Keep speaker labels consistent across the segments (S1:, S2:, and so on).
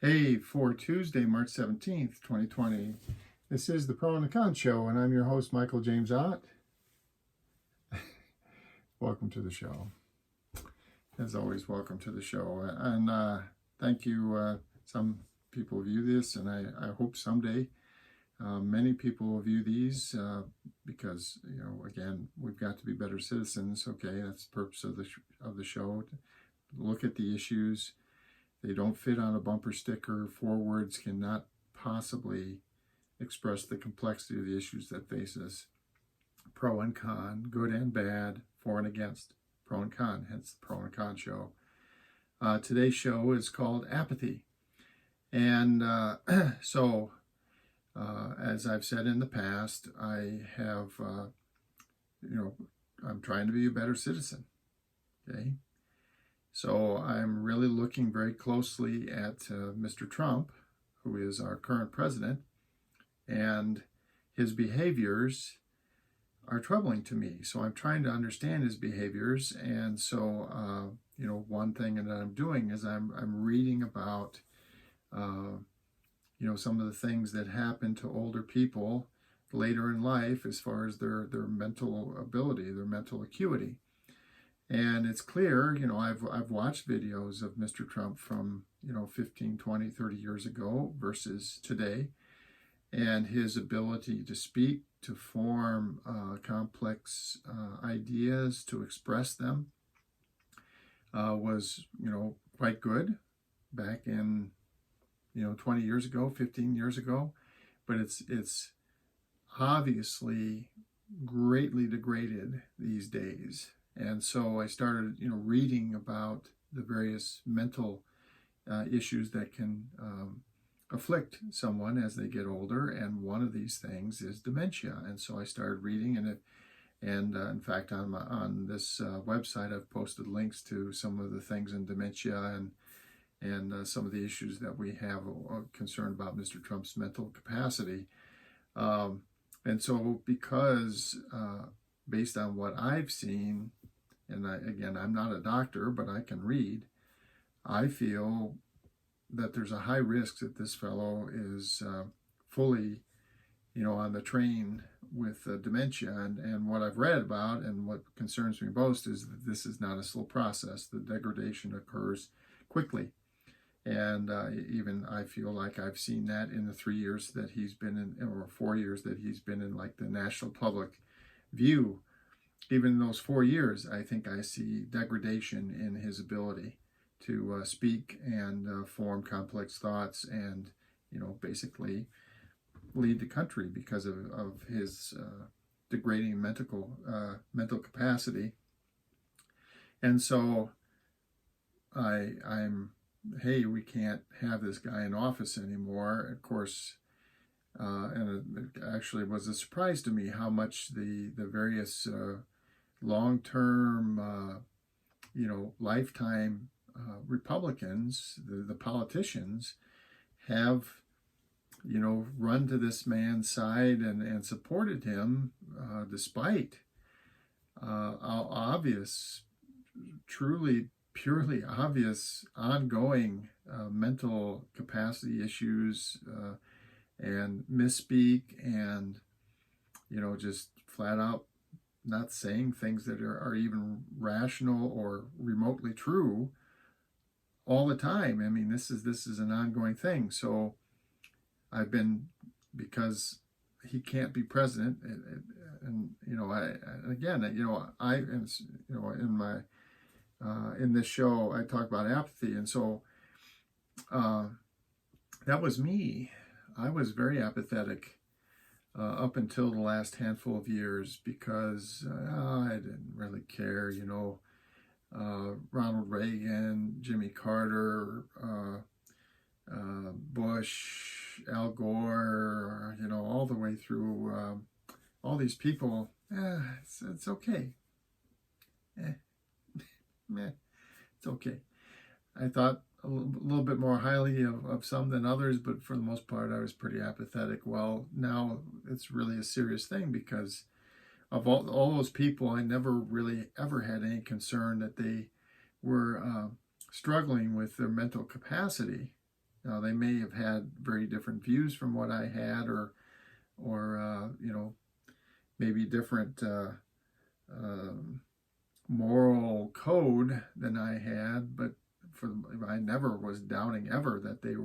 S1: Hey, for Tuesday, March 17th, 2020, this is the Pro and the Con Show, and I'm your host, Michael James Ott. Welcome to the show. As always, welcome to the show. And thank you. Some people view this, and I hope someday many people will view these because, again, we've got to be better citizens. Okay, that's the purpose of the show. Look at the issues. They don't fit on a bumper sticker. 4 words cannot possibly express the complexity of the issues that face us. Pro and con, good and bad, for and against, pro and con, hence the Pro and Con Show. Today's show is called Apathy. And as I've said in the past, I have, I'm trying to be a better citizen, okay? So I'm really looking very closely at Mr. Trump, who is our current president, and his behaviors are troubling to me. So I'm trying to understand his behaviors. And so, one thing that I'm doing is I'm reading about, some of the things that happen to older people later in life as far as their mental ability, their mental acuity. And it's clear, I've watched videos of Mr. Trump from, 15, 20, 30 years ago versus today. And his ability to speak, to form complex ideas, to express them was, quite good back in, 20 years ago, 15 years ago. But it's obviously greatly degraded these days. And so I started, reading about the various mental issues that can afflict someone as they get older. And one of these things is dementia. And so I started reading in in fact, on this website, I've posted links to some of the things in dementia and some of the issues that we have concerned about Mr. Trump's mental capacity. And so because based on what I've seen, and I'm not a doctor, but I can read, I feel that there's a high risk that this fellow is fully, on the train with dementia. And what I've read about and what concerns me most is that this is not a slow process. The degradation occurs quickly. And even I feel like I've seen that in the 3 years that he's been in, or 4 years that he's been in, like, the national public view. Even in those 4 years, I think I see degradation in his ability to speak and form complex thoughts and, basically lead the country because of his degrading mental capacity. And so hey, we can't have this guy in office anymore. Of course, and it actually was a surprise to me how much the various long-term, lifetime Republicans, the politicians, have, run to this man's side and supported him despite obvious, truly, purely obvious, ongoing mental capacity issues and misspeak and, just flat out not saying things that are even rational or remotely true all the time. I mean, this is an ongoing thing. So I've been, because he can't be president, and in this show I talk about apathy, and so that was me. I was very apathetic up until the last handful of years because I didn't really care, Ronald Reagan, Jimmy Carter, Bush, Al Gore, all the way through all these people. It's okay. It's okay. I thought a little bit more highly of some than others, but for the most part, I was pretty apathetic. Well, now it's really a serious thing because of all those people, I never really ever had any concern that they were struggling with their mental capacity. Now, they may have had very different views from what I had, or maybe different moral code than I had, but I never was doubting ever that they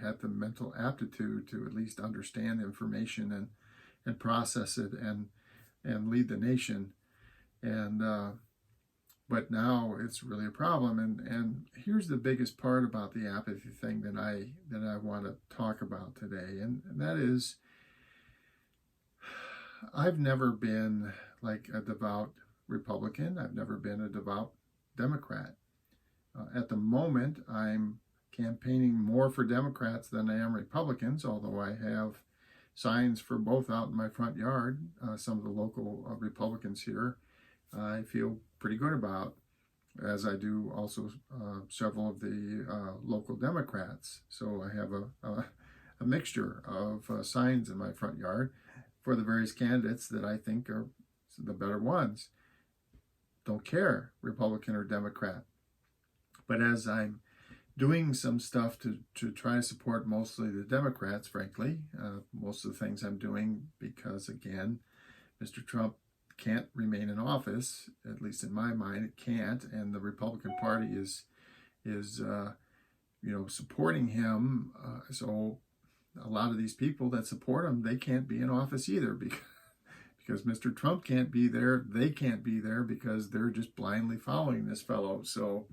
S1: had the mental aptitude to at least understand information and process it and lead the nation. And but now it's really a problem. And here's the biggest part about the apathy thing that I want to talk about today, and that is, I've never been like a devout Republican. I've never been a devout Democrat. At the moment, I'm campaigning more for Democrats than I am Republicans, although I have signs for both out in my front yard. Some of the local Republicans here I feel pretty good about, as I do also several of the local Democrats. So I have a mixture of signs in my front yard for the various candidates that I think are the better ones. Don't care, Republican or Democrat. But as I'm doing some stuff to try to support mostly the Democrats, frankly, most of the things I'm doing because, again, Mr. Trump can't remain in office, at least in my mind, it can't, and the Republican Party is supporting him. So a lot of these people that support him, they can't be in office either because Mr. Trump can't be there. They can't be there because they're just blindly following this fellow. So,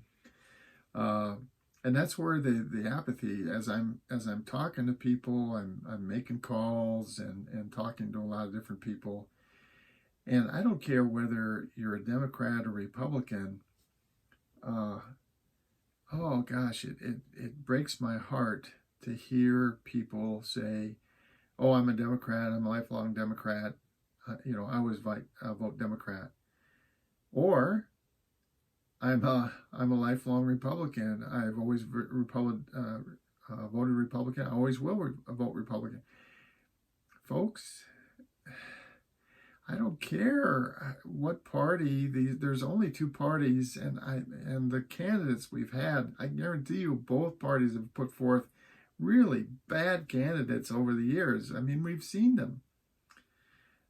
S1: and that's where the apathy. As I'm talking to people, I'm making calls and talking to a lot of different people. And I don't care whether you're a Democrat or Republican. Oh gosh, it breaks my heart to hear people say, "Oh, I'm a Democrat. I'm a lifelong Democrat. I always vote Democrat," or I'm a lifelong Republican. I've always voted Republican. I always will vote Republican. Folks, I don't care what party. There's only two parties, and the candidates we've had, I guarantee you, both parties have put forth really bad candidates over the years. I mean, we've seen them.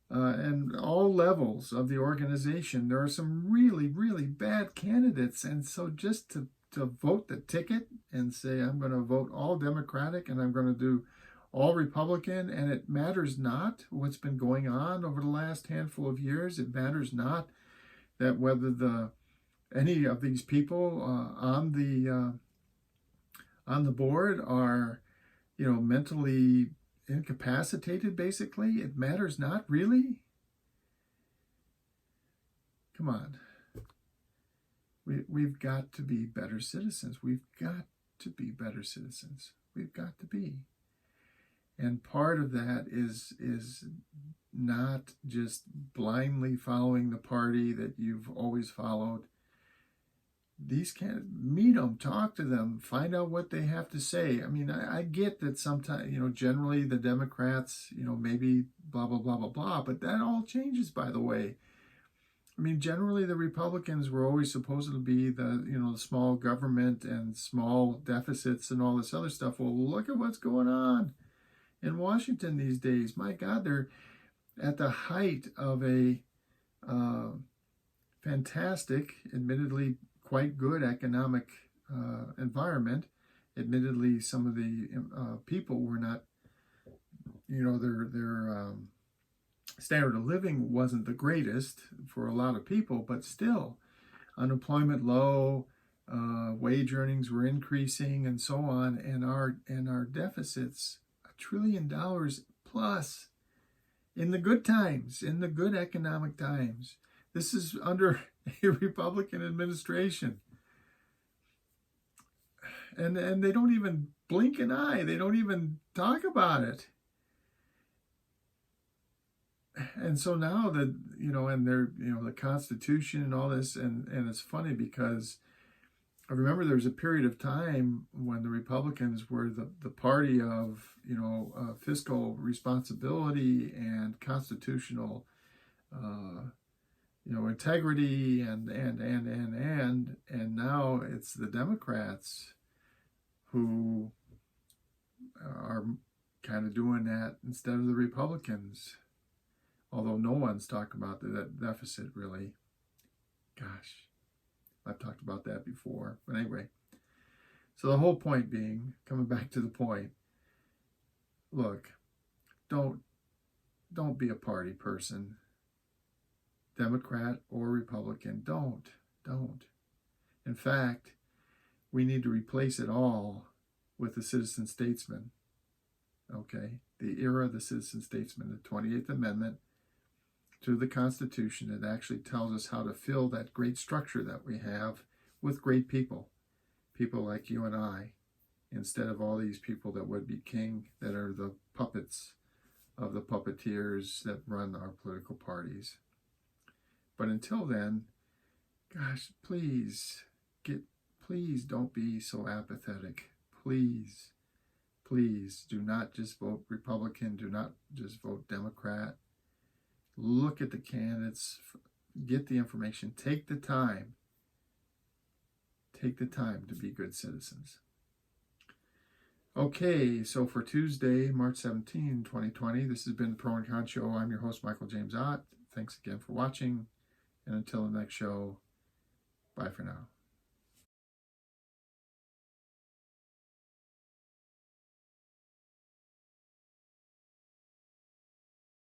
S1: And all levels of the organization, there are some really, really bad candidates. And so just to vote the ticket and say, I'm going to vote all Democratic and I'm going to do all Republican, and it matters not what's been going on over the last handful of years. It matters not that whether any of these people on the board are, mentally incapacitated. Basically, it matters not, really. Come on, we've got to be better citizens. We've got to be better citizens. We've got to be. And part of that is not just blindly following the party that you've always followed. These candidates, meet them, talk to them, find out what they have to say. I mean, I get that sometimes, generally the Democrats, maybe blah, blah, blah, blah, blah, but that all changes, by the way. I mean, generally the Republicans were always supposed to be the small government and small deficits and all this other stuff. Well, look at what's going on in Washington these days. My God, they're at the height of a fantastic, admittedly quite good economic environment. Admittedly, some of the people were not, their standard of living wasn't the greatest for a lot of people, but still, unemployment low, wage earnings were increasing, and so on, and our deficits $1 trillion plus in the good times, in the good economic times. This is under a Republican administration. And they don't even blink an eye. They don't even talk about it. And so now that, and they're, the Constitution and all this, and it's funny because I remember there was a period of time when the Republicans were the party of, fiscal responsibility and constitutional, integrity, and now it's the Democrats who are kind of doing that instead of the Republicans. Although no one's talking about the deficit, really. Gosh, I've talked about that before. But anyway, so the whole point being, coming back to the point, look, don't be a party person, Democrat or Republican. Don't. In fact, we need to replace it all with the citizen statesman. Okay, the era of the citizen statesman, the 28th Amendment to the Constitution, that actually tells us how to fill that great structure that we have with great people like you and I, instead of all these people that would be king, that are the puppets of the puppeteers that run our political parties. But until then, gosh, please don't be so apathetic. Please do not just vote Republican. Do not just vote Democrat. Look at the candidates, get the information, take the time to be good citizens. Okay, so for Tuesday, March 17, 2020, this has been the Pro and Con Show. I'm your host, Michael James Ott. Thanks again for watching, and until the next show, bye for now.